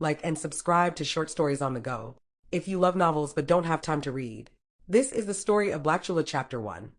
like, and subscribe to Short Stories on the Go if you love novels but don't have time to read. This is the story of Blackchula Chapter 1.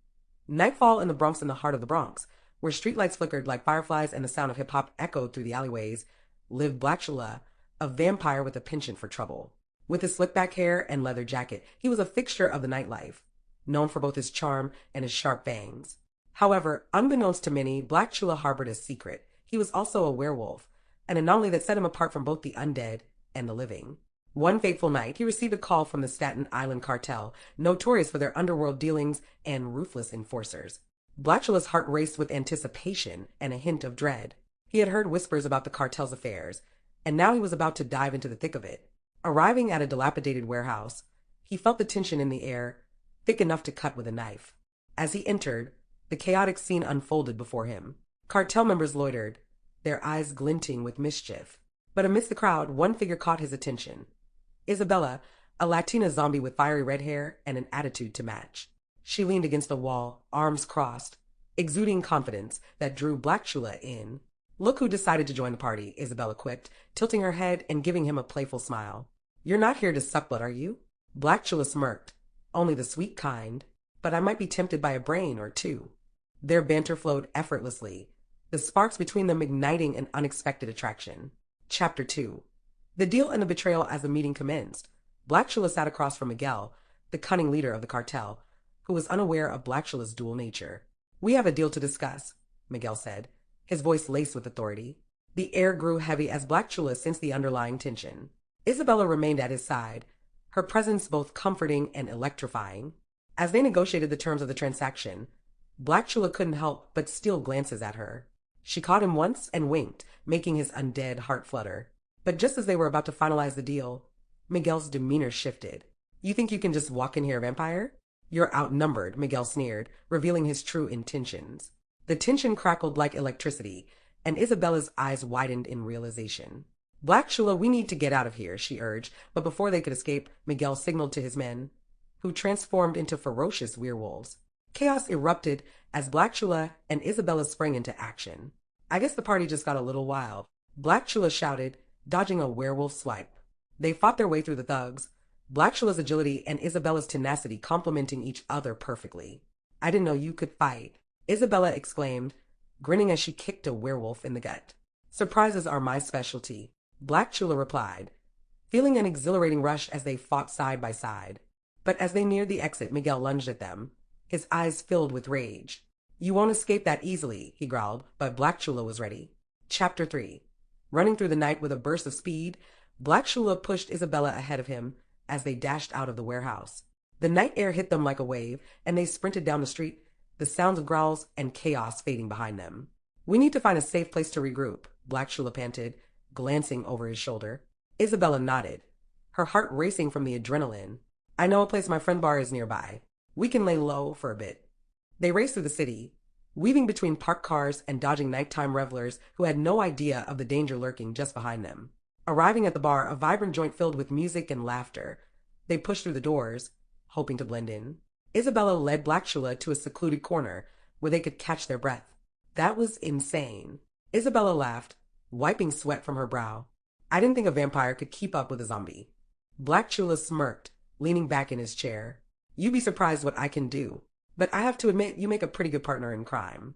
Nightfall in the Bronx, in the heart of the Bronx, where streetlights flickered like fireflies and the sound of hip-hop echoed through the alleyways, lived Blackchula, a vampire with a penchant for trouble. With his slick-back hair and leather jacket, he was a fixture of the nightlife, known for both his charm and his sharp fangs. However, unbeknownst to many, Blackchula harbored a secret. He was also a werewolf, an anomaly that set him apart from both the undead and the living. One fateful night, he received a call from the Staten Island cartel, notorious for their underworld dealings and ruthless enforcers. Blackchula's heart raced with anticipation and a hint of dread. He had heard whispers about the cartel's affairs, and now he was about to dive into the thick of it. Arriving at a dilapidated warehouse, he felt the tension in the air, thick enough to cut with a knife. As he entered, the chaotic scene unfolded before him. Cartel members loitered, their eyes glinting with mischief. But amidst the crowd, one figure caught his attention. Isabella, a Latina zombie with fiery red hair and an attitude to match. She leaned against a wall, arms crossed, exuding confidence that drew Blackchula in. "Look who decided to join the party," Isabella quipped, tilting her head and giving him a playful smile. "You're not here to suck blood, are you?" Blackchula smirked. "Only the sweet kind, but I might be tempted by a brain or two." Their banter flowed effortlessly, the sparks between them igniting an unexpected attraction. Chapter 2. The Deal and the Betrayal. As the meeting commenced, Blackchula sat across from Miguel, the cunning leader of the cartel, who was unaware of Blackchula's dual nature. "We have a deal to discuss," Miguel said, his voice laced with authority. The air grew heavy as Blackchula sensed the underlying tension. Isabella remained at his side, her presence both comforting and electrifying. As they negotiated the terms of the transaction, Blackchula couldn't help but steal glances at her. She caught him once and winked, making his undead heart flutter. But just as they were about to finalize the deal, Miguel's demeanor shifted. "You think you can just walk in here, vampire?" "You're outnumbered," Miguel sneered, revealing his true intentions. The tension crackled like electricity, and Isabella's eyes widened in realization. "Blackchula, we need to get out of here," she urged, but before they could escape, Miguel signaled to his men, who transformed into ferocious werewolves. Chaos erupted as Blackchula and Isabella sprang into action. "I guess the party just got a little wild," Blackchula shouted, dodging a werewolf swipe. They fought their way through the thugs, Blackchula's agility and Isabella's tenacity complementing each other perfectly. "I didn't know you could fight," Isabella exclaimed, grinning as she kicked a werewolf in the gut. "Surprises are my specialty," Blackchula replied, feeling an exhilarating rush as they fought side by side. But as they neared the exit, Miguel lunged at them, his eyes filled with rage. "You won't escape that easily," he growled, but Blackchula was ready. Chapter 3. Running through the night with a burst of speed, Blackchula pushed Isabella ahead of him as they dashed out of the warehouse. The night air hit them like a wave, and they sprinted down the street, the sounds of growls and chaos fading behind them. "We need to find a safe place to regroup," Blackchula panted, glancing over his shoulder. Isabella nodded, her heart racing from the adrenaline. "I know a place my friend Bar is nearby. We can lay low for a bit." They raced through the city, weaving between parked cars and dodging nighttime revelers who had no idea of the danger lurking just behind them. Arriving at the bar, a vibrant joint filled with music and laughter, they pushed through the doors, hoping to blend in. Isabella led Blackchula to a secluded corner where they could catch their breath. "That was insane." Isabella laughed, wiping sweat from her brow. "I didn't think a vampire could keep up with a zombie." Blackchula smirked, leaning back in his chair. "You'd be surprised what I can do. But I have to admit, you make a pretty good partner in crime."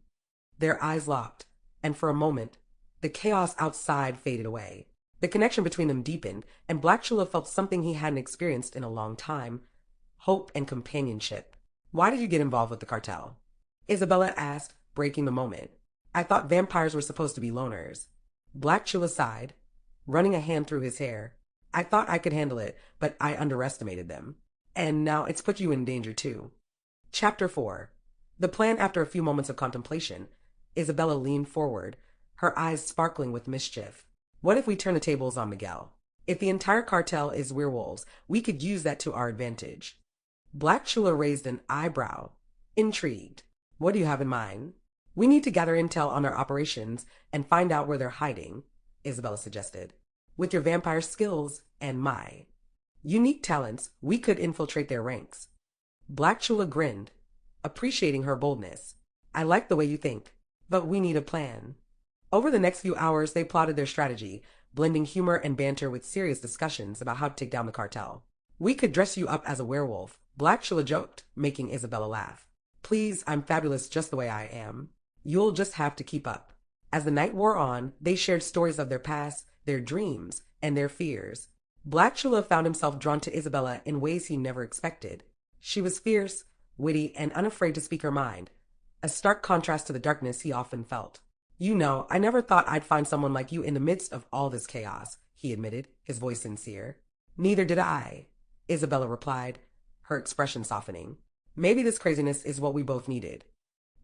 Their eyes locked, and for a moment, the chaos outside faded away. The connection between them deepened, and Blackchula felt something he hadn't experienced in a long time: hope and companionship. "Why did you get involved with the cartel?" Isabella asked, breaking the moment. "I thought vampires were supposed to be loners." Blackchula sighed, running a hand through his hair. "I thought I could handle it, but I underestimated them. And now it's put you in danger too." Chapter 4. The plan. After a few moments of contemplation, Isabella leaned forward, her eyes sparkling with mischief. "What if we turn the tables on Miguel? If the entire cartel is werewolves, we could use that to our advantage." Blackchula raised an eyebrow, intrigued. "What do you have in mind?" "We need to gather intel on their operations and find out where they're hiding," Isabella suggested. "With your vampire skills and my unique talents, we could infiltrate their ranks." Blackchula grinned, appreciating her boldness. "I like the way you think, but we need a plan." Over the next few hours, they plotted their strategy, blending humor and banter with serious discussions about how to take down the cartel. "We could dress you up as a werewolf," Blackchula joked, making Isabella laugh. "Please, I'm fabulous just the way I am. You'll just have to keep up." As the night wore on, they shared stories of their past, their dreams, and their fears. Blackchula found himself drawn to Isabella in ways he never expected. She was fierce, witty, and unafraid to speak her mind, a stark contrast to the darkness he often felt. "You know, I never thought I'd find someone like you in the midst of all this chaos," he admitted, his voice sincere. "Neither did I," Isabella replied, her expression softening. "Maybe this craziness is what we both needed."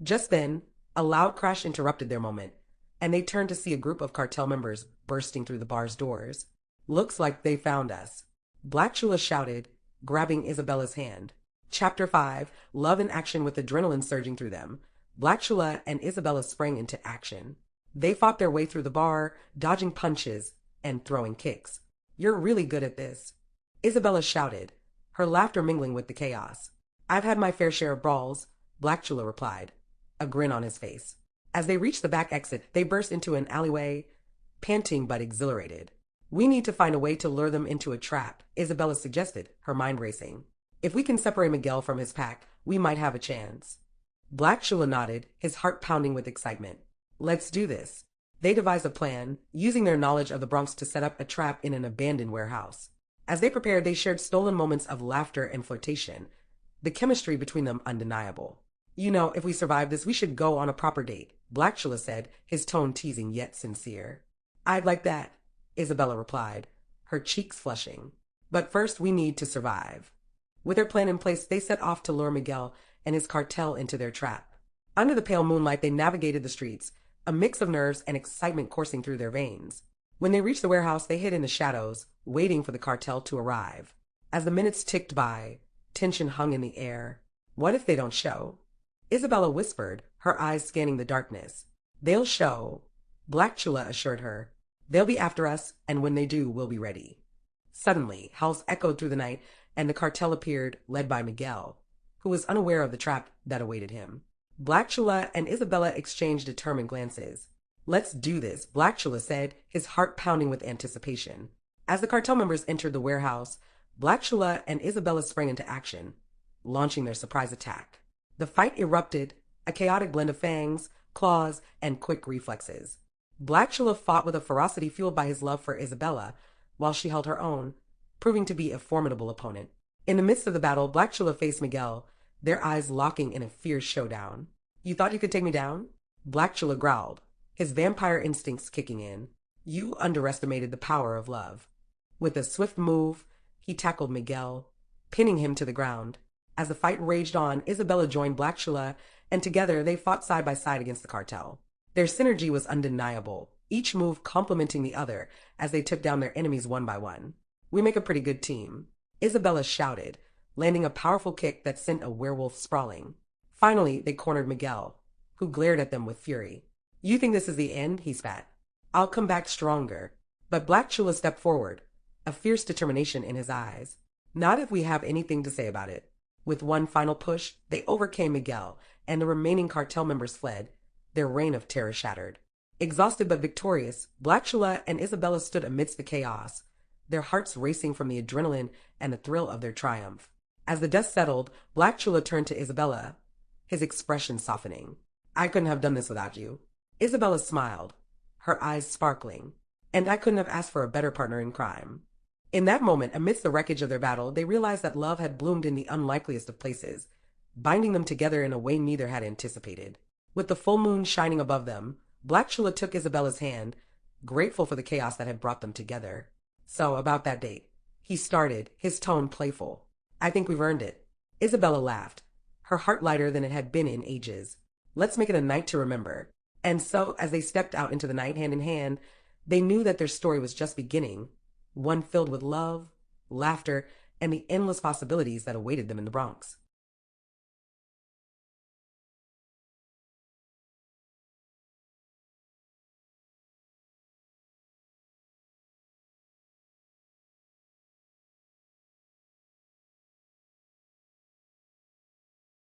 Just then, a loud crash interrupted their moment, and they turned to see a group of cartel members bursting through the bar's doors. "Looks like they found us," Blackchula shouted, grabbing Isabella's hand. Chapter 5, Love in Action with adrenaline surging through them. Blackchula and Isabella sprang into action. They fought their way through the bar, dodging punches and throwing kicks. "You're really good at this," Isabella shouted, her laughter mingling with the chaos. "I've had my fair share of brawls," Blackchula replied, a grin on his face. As they reached the back exit, they burst into an alleyway, panting but exhilarated. "We need to find a way to lure them into a trap," Isabella suggested, her mind racing. "If we can separate Miguel from his pack, we might have a chance." Blackchula nodded, his heart pounding with excitement. "Let's do this." They devised a plan, using their knowledge of the Bronx to set up a trap in an abandoned warehouse. As they prepared, they shared stolen moments of laughter and flirtation, the chemistry between them undeniable. "You know, if we survive this, we should go on a proper date," Blackchula said, his tone teasing yet sincere. "I'd like that," Isabella replied, her cheeks flushing. "But first we need to survive." With their plan in place, they set off to lure Miguel and his cartel into their trap. Under the pale moonlight, they navigated the streets, a mix of nerves and excitement coursing through their veins. When they reached the warehouse, they hid in the shadows, waiting for the cartel to arrive. As the minutes ticked by, tension hung in the air. "What if they don't show?" Isabella whispered, her eyes scanning the darkness. "They'll show," Blackchula assured her. "They'll be after us, and when they do, we'll be ready." Suddenly, howls echoed through the night, and the cartel appeared, led by Miguel, who was unaware of the trap that awaited him. Blackchula and Isabella exchanged determined glances. "Let's do this," Blackchula said, his heart pounding with anticipation. As the cartel members entered the warehouse, Blackchula and Isabella sprang into action, launching their surprise attack. The fight erupted, a chaotic blend of fangs, claws, and quick reflexes. Blackchula fought with a ferocity fueled by his love for Isabella, while she held her own, proving to be a formidable opponent. In the midst of the battle, Blackchula faced Miguel, their eyes locking in a fierce showdown. "You thought you could take me down?" Blackchula growled, his vampire instincts kicking in. "You underestimated the power of love." With a swift move, he tackled Miguel, pinning him to the ground. As the fight raged on, Isabella joined Blackchula, and together they fought side by side against the cartel. Their synergy was undeniable, each move complementing the other as they took down their enemies one by one. "We make a pretty good team," Isabella shouted, landing a powerful kick that sent a werewolf sprawling. Finally, they cornered Miguel, who glared at them with fury. "You think this is the end?" he spat. "I'll come back stronger." But Blackchula stepped forward, a fierce determination in his eyes. "Not if we have anything to say about it." With one final push, they overcame Miguel, and the remaining cartel members fled, their reign of terror shattered. Exhausted but victorious, Blackchula and Isabella stood amidst the chaos, their hearts racing from the adrenaline and the thrill of their triumph. As the dust settled, Blackchula turned to Isabella, his expression softening. "I couldn't have done this without you." Isabella smiled, her eyes sparkling. "And I couldn't have asked for a better partner in crime." In that moment, amidst the wreckage of their battle, they realized that love had bloomed in the unlikeliest of places, binding them together in a way neither had anticipated. With the full moon shining above them, Blackchula took Isabella's hand, grateful for the chaos that had brought them together. "So, about that date," he started, his tone playful. "I think we've earned it." Isabella laughed, her heart lighter than it had been in ages. "Let's make it a night to remember." And so, as they stepped out into the night hand in hand, they knew that their story was just beginning, one filled with love, laughter, and the endless possibilities that awaited them in the Bronx.